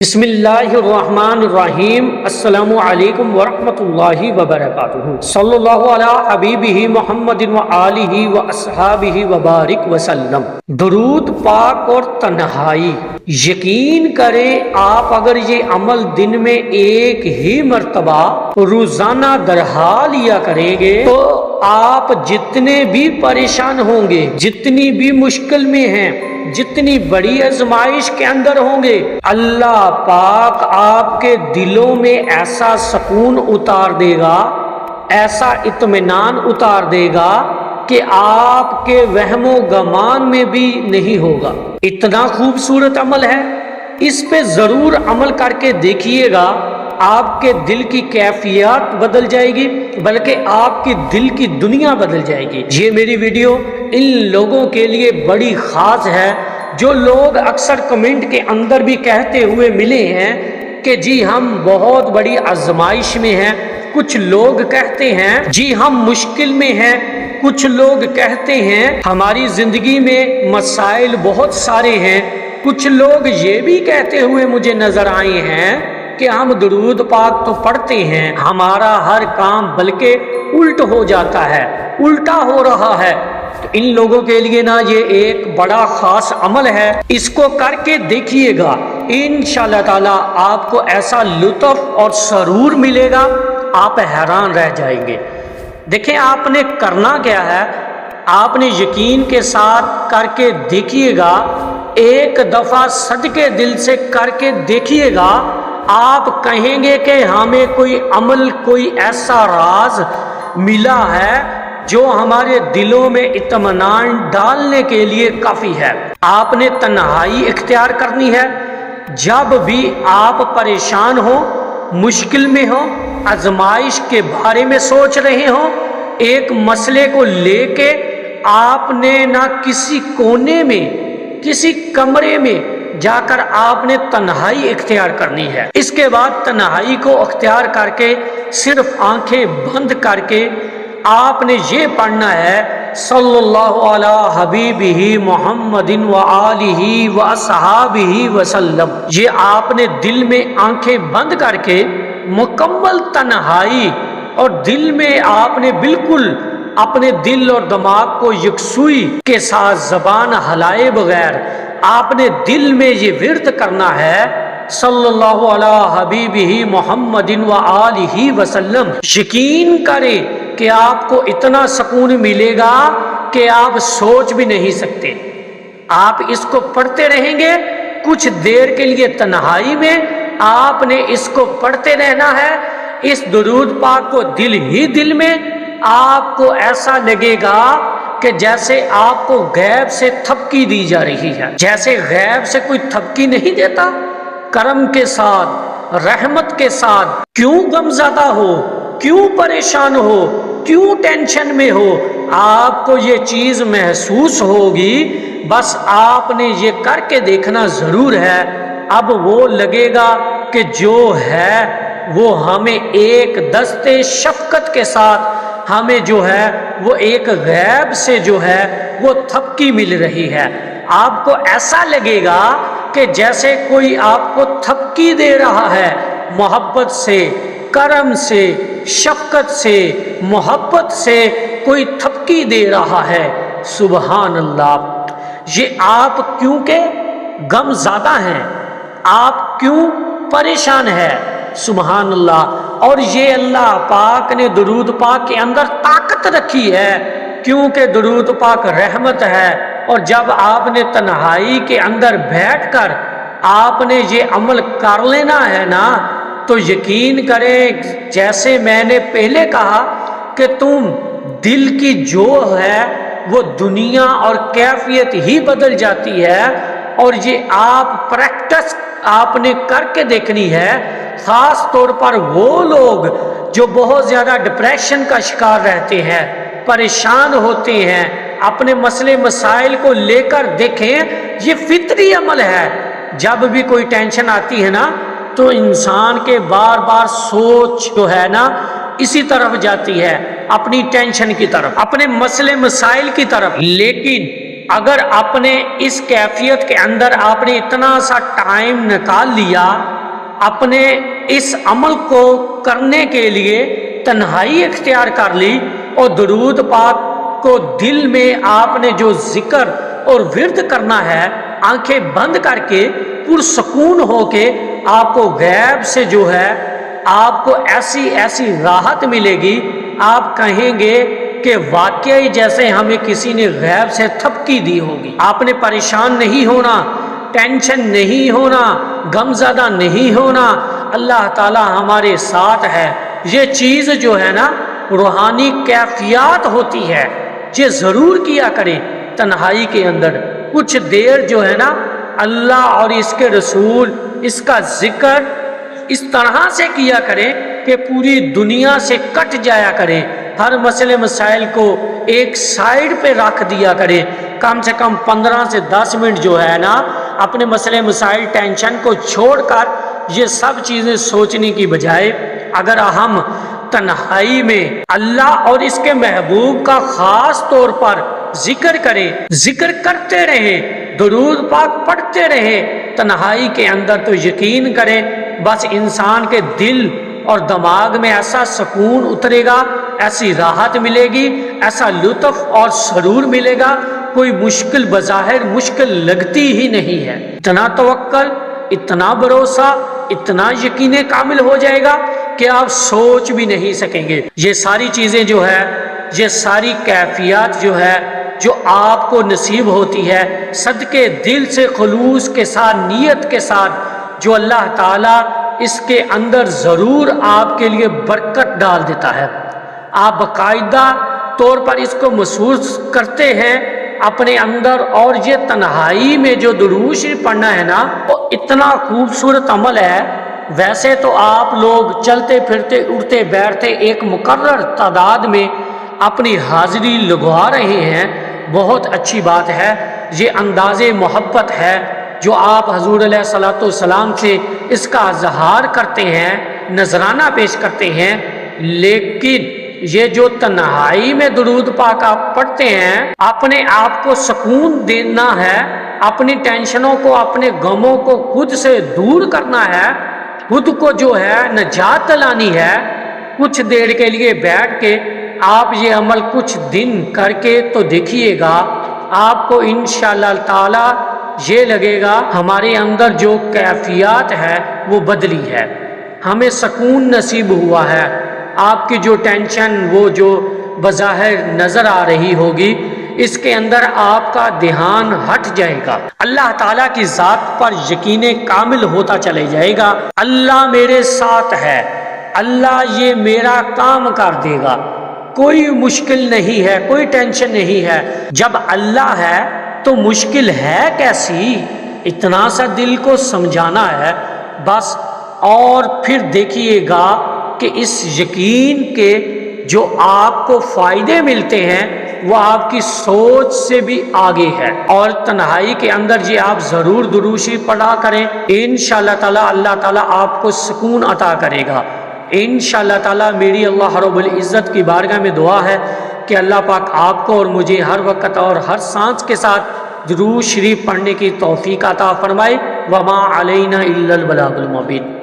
बिस्मिल्लाहिर्रहमानिर्रहीम। अस्सलामु अलैकुम वरहमतुल्लाहि वबरकातुहू। सल्लल्लाहु अला हबीबिही मुहम्मदिन व आलिही व अस्हाबिही व बारिक वसल्लम। दुरूद पाक और तन्हाई। यकीन करें आप अगर ये अमल दिन में एक ही मर्तबा रोजाना दोहरा लिया करेंगे तो आप जितने भी परेशान होंगे, जितनी भी मुश्किल में हैं, जितनी बड़ी आजमाइश के अंदर होंगे, अल्लाह पाक आपके दिलों में ऐसा सुकून उतार देगा, ऐसा इत्मीनान उतार देगा कि आपके वहमो गमान में भी नहीं होगा। इतना खूबसूरत अमल है, इस पे जरूर अमल करके देखिएगा। आपके दिल की कैफियत बदल जाएगी, बल्कि आपकी दिल की दुनिया बदल जाएगी। ये मेरी वीडियो इन लोगों के लिए बड़ी खास है जो लोग अक्सर कमेंट के अंदर भी कहते हुए मिले हैं कि जी हम बहुत बड़ी आजमाइश में हैं। कुछ लोग कहते हैं जी हम मुश्किल में हैं। कुछ लोग कहते हैं हमारी जिंदगी में मसाइल बहुत सारे हैं। कुछ लोग ये भी कहते हुए मुझे नजर आए हैं कि हम दुरूद पाक तो पढ़ते हैं, हमारा हर काम बल्कि उल्ट हो जाता है, उल्टा हो रहा है। तो इन लोगों के लिए ना ये एक बड़ा खास अमल है, इसको करके देखिएगा। इंशाअल्लाह ताला आपको ऐसा लुत्फ और सरूर मिलेगा, आप हैरान रह जाएंगे। देखें आपने करना क्या है, आपने यकीन के साथ करके देखिएगा। एक दफा सदके दिल से करके देखिएगा, आप कहेंगे कि हमें कोई अमल, कोई ऐसा राज मिला है जो हमारे दिलों में इत्मीनान डालने के लिए काफी है। आपने तन्हाई इख्तियार करनी है। जब भी आप परेशान हो, मुश्किल में हो, आजमाइश के बारे में सोच रहे हो, एक मसले को लेके आपने ना किसी कोने में, किसी कमरे में जाकर आपने तन्हाई इख्तियार करनी है। इसके बाद तन्हाई को इख्तियार करके सिर्फ आंखें बंद करके आपने ये पढ़ना है सल्लल्लाहु अला हबीबिही मुहम्मदिन व आलिही व अस्हाबिही वसल्लम। ये आपने दिल में आंखें बंद करके मुकम्मल तन्हाई और दिल में आपने बिल्कुल अपने दिल और दिमाग को यकसुई के साथ जबान हिलाए बगैर आपने दिल में ये विर्द करना है सल्लल्लाहु अला हबीबिही मुहम्मदिन व आलिही वसल्लम। यकीन करें कि आपको इतना सुकून मिलेगा कि आप सोच भी नहीं सकते। आप इसको पढ़ते रहेंगे कुछ देर के लिए तन्हाई में, आपने इसको पढ़ते रहना है। इस दुरूद पाक को दिल ही दिल में आपको ऐसा लगेगा कि जैसे आपको गैब से थपकी दी जा रही है। जैसे गैब से कोई थपकी नहीं देता, करम के साथ, रहमत के साथ। क्यों गमज़दा हो, क्यों परेशान हो, क्यों टेंशन में हो, आपको ये चीज महसूस होगी। बस आपने ये करके देखना जरूर है। अब वो लगेगा कि जो है वो हमें एक दस्ते शफकत के साथ, हमें जो है वो एक गैब से जो है वो थपकी मिल रही है। आपको ऐसा लगेगा कि जैसे कोई आपको थपकी दे रहा है, मोहब्बत से, करम से, शफकत से, मोहब्बत से कोई थपकी दे रहा है। सुबहान अल्लाह। ये आप क्योंकि गम ज़्यादा हैं, आप क्यों परेशान है, सुबहान अल्लाह। और ये अल्लाह पाक ने दुरूद पाक के अंदर ताकत रखी है, क्योंकि दुरूद पाक रहमत है। और जब आपने तन्हाई के अंदर बैठकर आपने ये अमल कर लेना है ना, तो यकीन करें जैसे मैंने पहले कहा कि तुम दिल की जो है वो दुनिया और कैफियत ही बदल जाती है। और ये आप प्रैक्टिस आपने करके देखनी है। खास तौर पर वो लोग जो बहुत ज्यादा डिप्रेशन का शिकार रहते हैं, परेशान होते हैं, अपने मसले मसाइल को लेकर देखें, ये फितरी अमल है। जब भी कोई टेंशन आती है ना, तो इंसान के बार बार सोच जो है ना इसी तरफ जाती है, अपनी टेंशन की तरफ, अपने मसले मसाइल की तरफ। लेकिन اگر اپنے اس کیفیت کے اندر آپ نے اتنا سا ٹائم نکال لیا، اپنے اس عمل کو کرنے کے لیے تنہائی اختیار کر لی اور درود پاک کو دل میں آپ نے جو ذکر اور ورد کرنا ہے، آنکھیں بند کر کے پرسکون ہو کے آپ کو غیب سے جو ہے آپ کو ایسی راحت ملے گی، آپ کہیں گے کہ واقعی جیسے ہمیں کسی نے غیب سے تھپکی دی ہوگی۔ آپ نے پریشان نہیں ہونا، ٹینشن نہیں ہونا، غم زدہ نہیں ہونا، اللہ تعالی ہمارے ساتھ ہے۔ یہ چیز جو ہے نا روحانی کیفیات ہوتی ہے، یہ ضرور کیا کریں تنہائی کے اندر کچھ دیر جو ہے نا اللہ اور اس کے رسول اس کا ذکر اس طرح سے کیا کریں کہ پوری دنیا سے کٹ جایا کریں، ہر مسئلے مسائل کو ایک سائیڈ پہ رکھ دیا کریں، کم سے کم 15 سے 10 منٹ جو ہے نا اپنے مسئلے مسائل ٹینشن کو چھوڑ کر یہ سب چیزیں سوچنے کی بجائے اگر ہم تنہائی میں اللہ اور اس کے محبوب کا خاص طور پر ذکر کریں، ذکر کرتے رہیں، درود پاک پڑھتے رہیں تنہائی کے اندر، تو یقین کریں بس انسان کے دل اور دماغ میں ایسا سکون اترے گا، ایسی راحت ملے گی، ایسا لطف اور سرور ملے گا، کوئی مشکل بظاہر مشکل لگتی ہی نہیں ہے۔ اتنا توکل، اتنا بھروسہ، اتنا یقین کامل ہو جائے گا کہ آپ سوچ بھی نہیں سکیں گے۔ یہ ساری چیزیں جو ہے، یہ ساری کیفیات جو ہے جو آپ کو نصیب ہوتی ہے صدقے دل سے خلوص کے ساتھ، نیت کے ساتھ، جو اللہ تعالیٰ اس کے اندر ضرور آپ کے لیے برکت ڈال دیتا ہے۔ آپ باقاعدہ طور پر اس کو محسوس کرتے ہیں اپنے اندر، اور یہ تنہائی میں جو درود شریف پڑھنا ہے نا وہ اتنا خوبصورت عمل ہے۔ ویسے تو آپ لوگ چلتے پھرتے اٹھتے بیٹھتے ایک مقرر تعداد میں اپنی حاضری لگوا رہے ہیں، بہت اچھی بات ہے، یہ انداز محبت ہے جو آپ حضور علیہ الصلوۃ والسلام سے اس کا اظہار کرتے ہیں، نذرانہ پیش کرتے ہیں۔ لیکن یہ جو تنہائی میں درود پاک آپ پڑھتے ہیں، اپنے آپ کو سکون دینا ہے، اپنی ٹینشنوں کو، اپنے غموں کو خود سے دور کرنا ہے، خود کو جو ہے نجات دلانی ہے، کچھ دیر کے لیے بیٹھ کے آپ یہ عمل کچھ دن کر کے تو دیکھیے گا، آپ کو انشاءاللہ تعالی یہ لگے گا ہمارے اندر جو کیفیات ہے وہ بدلی ہے، ہمیں سکون نصیب ہوا ہے، آپ کی جو ٹینشن وہ جو بظاہر نظر آ رہی ہوگی اس کے اندر آپ کا دھیان ہٹ جائے گا، اللہ تعالیٰ کی ذات پر یقین کامل ہوتا چلے جائے گا۔ اللہ میرے ساتھ ہے، اللہ یہ میرا کام کر دے گا، کوئی مشکل نہیں ہے، کوئی ٹینشن نہیں ہے۔ جب اللہ ہے تو مشکل ہے کیسی؟ اتنا سا دل کو سمجھانا ہے بس، اور پھر دیکھیے گا کہ اس یقین کے جو آپ کو فائدے ملتے ہیں وہ آپ کی سوچ سے بھی آگے ہے۔ اور تنہائی کے اندر یہ آپ ضرور درود شریف پڑھا کریں، انشاءاللہ تعالی اللہ تعالی آپ کو سکون عطا کرے گا انشاءاللہ تعالی۔ میری اللہ رب العزت کی بارگاہ میں دعا ہے کہ اللہ پاک آپ کو اور مجھے ہر وقت اور ہر سانس کے ساتھ درود شریف پڑھنے کی توفیق عطا فرمائے۔ وما علینا الا البلاغ المبین۔